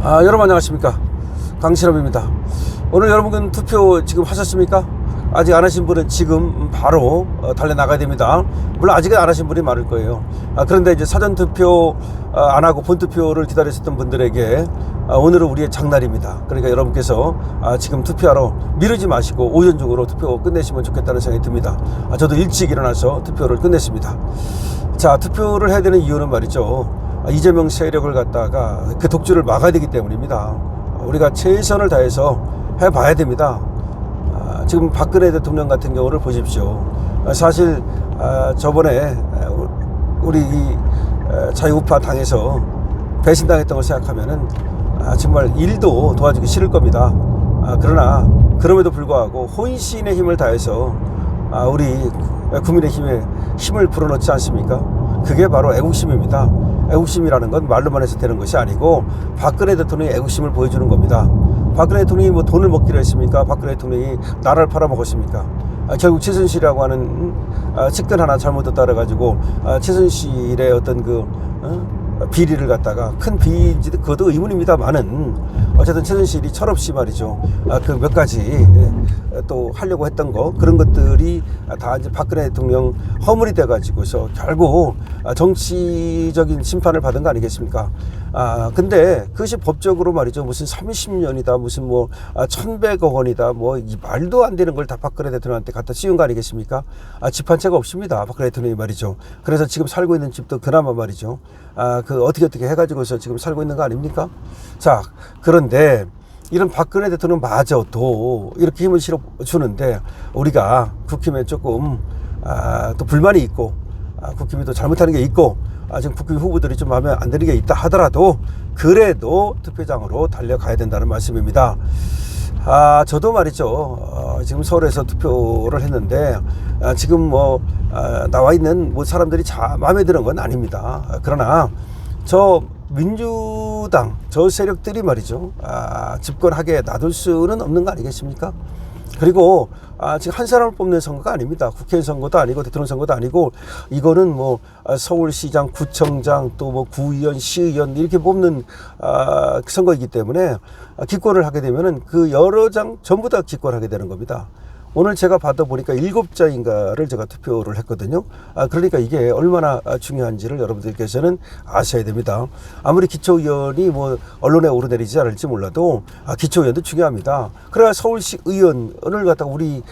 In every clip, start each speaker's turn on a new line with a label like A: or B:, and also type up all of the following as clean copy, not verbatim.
A: 여러분 안녕하십니까, 강신업입니다. 오늘 여러분 투표 지금 하셨습니까? 아직 안 하신 분은 지금 바로 달려나가야 됩니다. 물론 아직은 안 하신 분이 많을 거예요. 그런데 이제 사전투표 안 하고 본투표를 기다리셨던 분들에게 오늘은 우리의 장날입니다. 그러니까 여러분께서 지금 투표하러 미루지 마시고 오전 중으로 투표 끝내시면 좋겠다는 생각이 듭니다. 저도 일찍 일어나서 투표를 끝냈습니다. 자, 투표를 해야 되는 이유는 말이죠, 이재명 세력을 갖다가 그 독주를 막아야 되기 때문입니다. 우리가 최선을 다해서 해봐야 됩니다. 지금 박근혜 대통령 같은 경우를 보십시오. 사실 저번에 우리 자유우파 당에서 배신당했던 걸 생각하면은 정말 일도 도와주기 싫을 겁니다. 그러나 그럼에도 불구하고 혼신의 힘을 다해서 우리 국민의힘에 힘을 불어넣지 않습니까? 그게 바로 애국심입니다. 애국심이라는 건 말로만 해서 되는 것이 아니고 박근혜 대통령이 애국심을 보여주는 겁니다. 박근혜 대통령이 뭐 돈을 먹기로 했습니까? 박근혜 대통령이 나라를 팔아먹었습니까? 결국 최순실이라고 하는 측근 하나 잘못했다 그래가지고 최순실의 어떤 비리를 갖다가 큰 비리인지 그것도 의문입니다만은 어쨌든 최순실이 철없이 말이죠, 그 몇 가지 또 하려고 했던 거, 그런 것들이 다 이제 박근혜 대통령 허물이 돼 가지고서 결국 정치적인 심판을 받은 거 아니겠습니까? 근데 그것이 법적으로 말이죠, 무슨 30년이다 무슨 뭐 1100억 원이다 뭐 이 말도 안 되는 걸 다 박근혜 대통령한테 갖다 씌운 거 아니겠습니까? 집 한 채가 없습니다, 박근혜 대통령이 말이죠. 그래서 지금 살고 있는 집도 그나마 말이죠, 어떻게 해가지고서 지금 살고 있는 거 아닙니까? 자, 그런데 이런 박근혜 대통령 마저도 이렇게 힘을 실어주는데 우리가 국힘에 조금 또 불만이 있고 국힘이 또 잘못하는 게 있고 지금 국힘 후보들이 좀 마음에 안 드는 게 있다 하더라도 그래도 투표장으로 달려가야 된다는 말씀입니다. 저도 말이죠, 지금 서울에서 투표를 했는데 지금 뭐 나와 있는 뭐 사람들이 마음에 드는 건 아닙니다. 그러나 저 민주당 저 세력들이 말이죠, 집권하게 놔둘 수는 없는 거 아니겠습니까? 그리고 지금 한 사람을 뽑는 선거가 아닙니다. 국회의원 선거도 아니고 대통령 선거도 아니고 이거는 뭐 서울시장, 구청장, 또 뭐 구의원, 시의원 이렇게 뽑는 선거이기 때문에 기권을 하게 되면은 그 여러 장 전부 다 기권하게 되는 겁니다. 오늘 제가 받아보니까 7장인가를 제가 투표를 했거든요. 그러니까 이게 얼마나 중요한지를 여러분들께서는 아셔야 됩니다. 아무리 기초의원이 뭐 언론에 오르내리지 않을지 몰라도 기초의원도 중요합니다. 그래야 서울시 의원을 갖다가 우리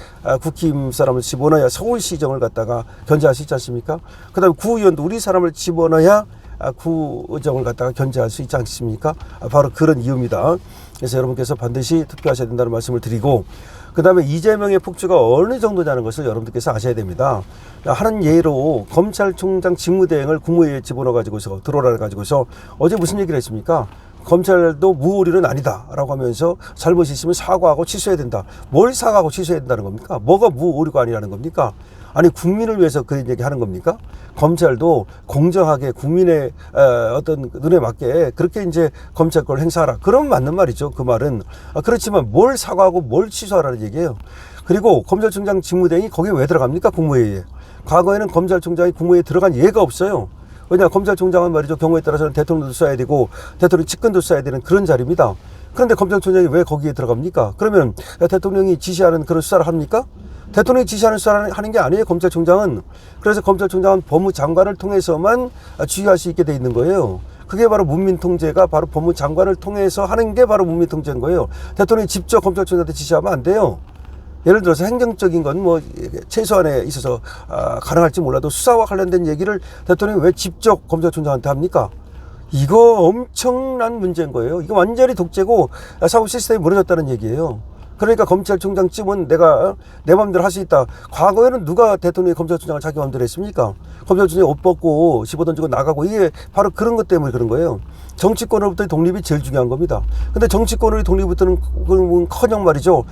A: 국힘 사람을 집어넣어야 서울시정을 갖다가 견제할 수 있지 않습니까? 그 다음에 구의원도 우리 사람을 집어넣어야 구정을 갖다가 견제할 수 있지 않습니까? 바로 그런 이유입니다. 그래서 여러분께서 반드시 투표하셔야 된다는 말씀을 드리고, 그 다음에 이재명의 폭주가 어느 정도냐는 것을 여러분들께서 아셔야 됩니다. 하는 예로 검찰총장 직무대행을 국무회의에 집어넣어가지고서 들어오라가지고서 어제 무슨 얘기를 했습니까? 검찰도 무오류는 아니다 라고 하면서 잘못이 있으면 사과하고 취소해야 된다. 뭘 사과하고 취소해야 된다는 겁니까? 뭐가 무오류가 아니라는 겁니까? 아니, 국민을 위해서 그런 얘기 하는 겁니까? 검찰도 공정하게 국민의 어떤 눈에 맞게 그렇게 이제 검찰권을 행사하라. 그럼 맞는 말이죠, 그 말은. 그렇지만 뭘 사과하고 뭘 취소하라는 얘기예요. 그리고 검찰총장 직무대행이 거기에 왜 들어갑니까? 국무회의에. 과거에는 검찰총장이 국무회의에 들어간 예가 없어요. 왜냐, 검찰총장은 말이죠, 경우에 따라서는 대통령도 써야 되고 대통령 측근도 써야 되는 그런 자리입니다. 그런데 검찰총장이 왜 거기에 들어갑니까? 그러면 대통령이 지시하는 그런 수사를 합니까? 대통령이 지시하는 수사를 하는 게 아니에요, 검찰총장은. 그래서 검찰총장은 법무장관을 통해서만 지휘할 수 있게 돼 있는 거예요. 그게 바로 문민통제가 바로 법무장관을 통해서 하는 게 바로 문민통제인 거예요. 대통령이 직접 검찰총장한테 지시하면 안 돼요. 예를 들어서 행정적인 건 뭐 최소한에 있어서 가능할지 몰라도 수사와 관련된 얘기를 대통령이 왜 직접 검찰총장한테 합니까? 이거 엄청난 문제인 거예요. 이거 완전히 독재고 사고 시스템이 무너졌다는 얘기예요. 그러니까 검찰총장쯤은 내가 내 마음대로 할 수 있다. 과거에는 누가 대통령이 검찰총장을 자기 마음대로 했습니까? 검찰총장이 옷 벗고 집어던지고 나가고, 이게 바로 그런 것 때문에 그런 거예요. 정치권으로부터의 독립이 제일 중요한 겁니다. 근데 정치권의 독립부터는 커녕 말이죠,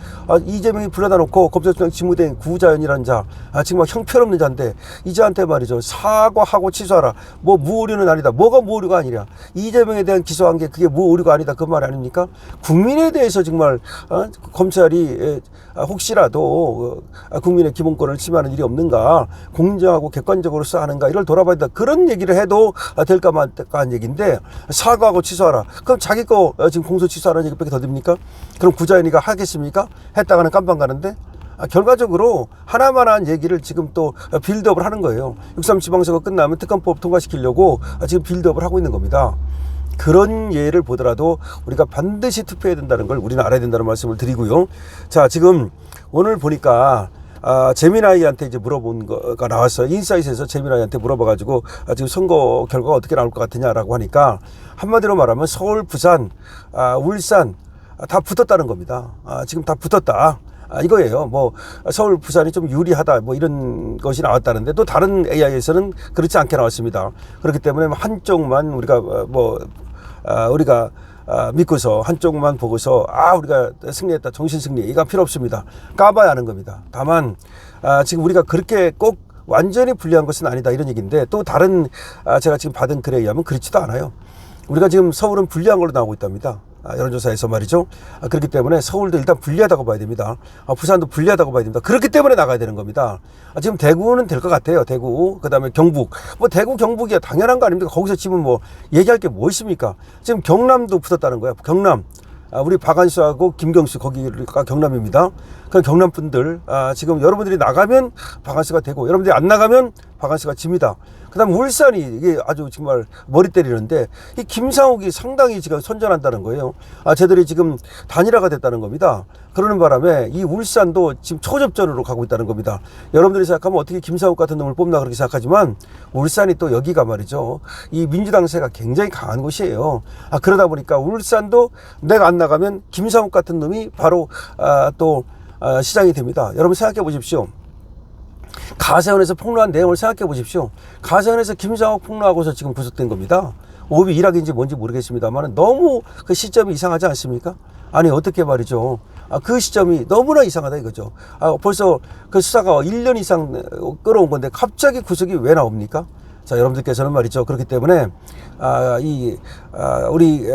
A: 이재명이 불러다 놓고 검찰총장 직무대행 구자연이라는 자, 정말 형편없는 자인데 이 자한테 말이죠, 사과하고 취소하라. 뭐 무오류는 아니다. 뭐가 무오류가 아니냐? 이재명에 대한 기소한 게 그게 무오류가 아니다, 그 말 아닙니까? 국민에 대해서 정말 검찰이 혹시라도 국민의 기본권을 침해하는 일이 없는가, 공정하고 객관적으로 수사하는가, 이걸 돌아봐야 된다. 그런 얘기를 해도 될까 말까 한 얘기인데, 사과하고 취소하라. 그럼 자기 거 지금 공소 취소하라는 얘기밖에 더 됩니까? 그럼 구자연이가 하겠습니까? 했다가는 깜빵 가는데. 결과적으로 하나만한 얘기를 지금 또 빌드업을 하는 거예요. 6.3 지방선거 끝나면 특검법 통과시키려고 지금 빌드업을 하고 있는 겁니다. 그런 예를 보더라도 우리가 반드시 투표해야 된다는 걸 우리는 알아야 된다는 말씀을 드리고요. 자, 지금 오늘 보니까 재미나이한테 이제 물어본 거가 나왔어요. 인사이트에서 재미나이한테 물어봐가지고 지금 선거 결과가 어떻게 나올 것 같으냐라고 하니까 한마디로 말하면 서울, 부산, 울산 다 붙었다는 겁니다. 지금 다 붙었다. 이거예요. 뭐 서울, 부산이 좀 유리하다 뭐 이런 것이 나왔다는데 또 다른 AI에서는 그렇지 않게 나왔습니다. 그렇기 때문에 한쪽만 우리가 우리가 믿고서 한쪽만 보고서 우리가 승리했다, 정신 승리 이거 필요 없습니다. 까봐야 하는 겁니다. 다만 지금 우리가 그렇게 꼭 완전히 불리한 것은 아니다 이런 얘기인데 또 다른 제가 지금 받은 글에 의하면 그렇지도 않아요. 우리가 지금 서울은 불리한 걸로 나오고 있답니다. 여론조사에서 말이죠. 그렇기 때문에 서울도 일단 불리하다고 봐야 됩니다. 부산도 불리하다고 봐야 됩니다. 그렇기 때문에 나가야 되는 겁니다. 지금 대구는 될 것 같아요. 대구, 그 다음에 경북. 뭐 대구, 경북이야 당연한 거 아닙니까? 거기서 지금 뭐 얘기할 게 뭐 있습니까? 지금 경남도 붙었다는 거예요. 경남. 우리 박안수하고 김경수 거기가 경남입니다. 그럼 경남 분들 지금 여러분들이 나가면 박안수가 되고 여러분들이 안 나가면 박안수가 집니다. 그다음 울산이 이게 아주 정말 머리 때리는데 이 김상욱이 상당히 지금 선전한다는 거예요. 쟤들이 지금 단일화가 됐다는 겁니다. 그러는 바람에 이 울산도 지금 초접전으로 가고 있다는 겁니다. 여러분들이 생각하면 어떻게 김상욱 같은 놈을 뽑나 그렇게 생각하지만 울산이 또 여기가 말이죠. 이 민주당세가 굉장히 강한 곳이에요. 그러다 보니까 울산도 내가 안 나가면 김상욱 같은 놈이 바로 또 시장이 됩니다. 여러분 생각해 보십시오. 가세원에서 폭로한 내용을 생각해 보십시오. 가세원에서 김상욱 폭로하고서 지금 구속된 겁니다. 오비 일학인지 뭔지 모르겠습니다만 너무 그 시점이 이상하지 않습니까? 아니 어떻게 말이죠. 그 시점이 너무나 이상하다 이거죠. 벌써 그 수사가 1년 이상 끌어온 건데 갑자기 구속이 왜 나옵니까? 자, 여러분들께서는 말이죠. 그렇기 때문에 우리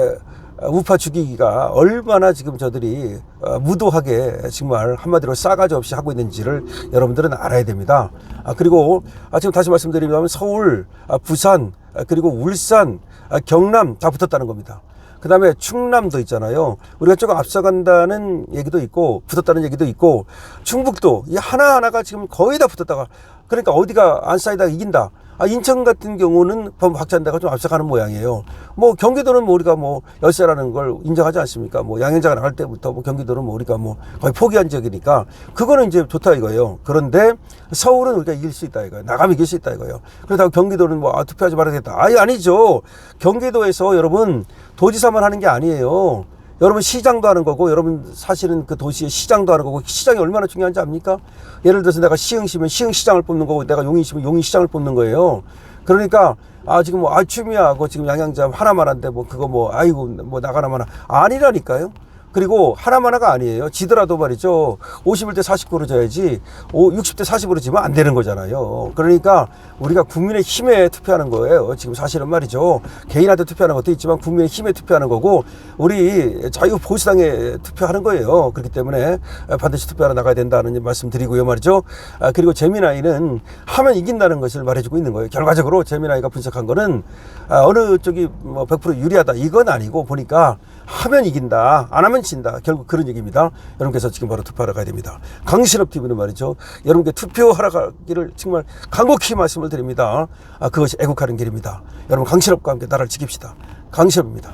A: 우파 죽이기가 얼마나 지금 저들이 무도하게 정말 한마디로 싸가지 없이 하고 있는지를 여러분들은 알아야 됩니다. 그리고 지금 다시 말씀드리면 서울, 부산, 그리고 울산, 경남 다 붙었다는 겁니다. 그 다음에 충남도 있잖아요. 우리가 조금 앞서간다는 얘기도 있고 붙었다는 얘기도 있고 충북도 이 하나하나가 지금 거의 다 붙었다가 그러니까 어디가 안 쌓이다가 이긴다. 인천 같은 경우는 박찬대가 좀 앞서가는 모양이에요. 뭐 경기도는 뭐 우리가 뭐 열세라는 걸 인정하지 않습니까? 뭐 양현자가 나갈 때부터 뭐 경기도는 뭐 우리가 뭐 거의 포기한 적이니까 그거는 이제 좋다 이거예요. 그런데 서울은 우리가 이길 수 있다 이거예요. 나가면 이길 수 있다 이거예요. 그렇다고 경기도는 뭐 투표하지 말아야겠다. 아니죠. 경기도에서 여러분 도지사만 하는 게 아니에요. 여러분 시장도 하는 거고 여러분 사실은 그 도시의 시장도 하는 거고 시장이 얼마나 중요한지 압니까? 예를 들어서 내가 시흥시면 시흥시장을 뽑는 거고 내가 용인시면 용인시장을 뽑는 거예요. 그러니까 지금 뭐 추미야하고 지금 양양자 하나만 한데 뭐 그거 뭐 아이고 뭐 나가나마나 아니라니까요. 그리고 하나마나가 아니에요. 지더라도 말이죠. 51대 49로 져야지 60대 40으로 지면 안 되는 거잖아요. 그러니까 우리가 국민의 힘에 투표하는 거예요. 지금 사실은 말이죠. 개인한테 투표하는 것도 있지만 국민의 힘에 투표하는 거고 우리 자유보수당에 투표하는 거예요. 그렇기 때문에 반드시 투표하러 나가야 된다는 말씀 드리고요 말이죠. 그리고 재미나이는 하면 이긴다는 것을 말해주고 있는 거예요. 결과적으로 재미나이가 분석한 거는 어느 쪽이 뭐 100% 유리하다 이건 아니고 보니까 하면 이긴다 안 하면 진다 결국 그런 얘기입니다. 여러분께서 지금 바로 투표하러 가야 됩니다. 강신업TV는 말이죠. 여러분께 투표하러 가기를 정말 간곡히 말씀을 드립니다. 그것이 애국하는 길입니다. 여러분 강신업과 함께 나라를 지킵시다. 강신업입니다.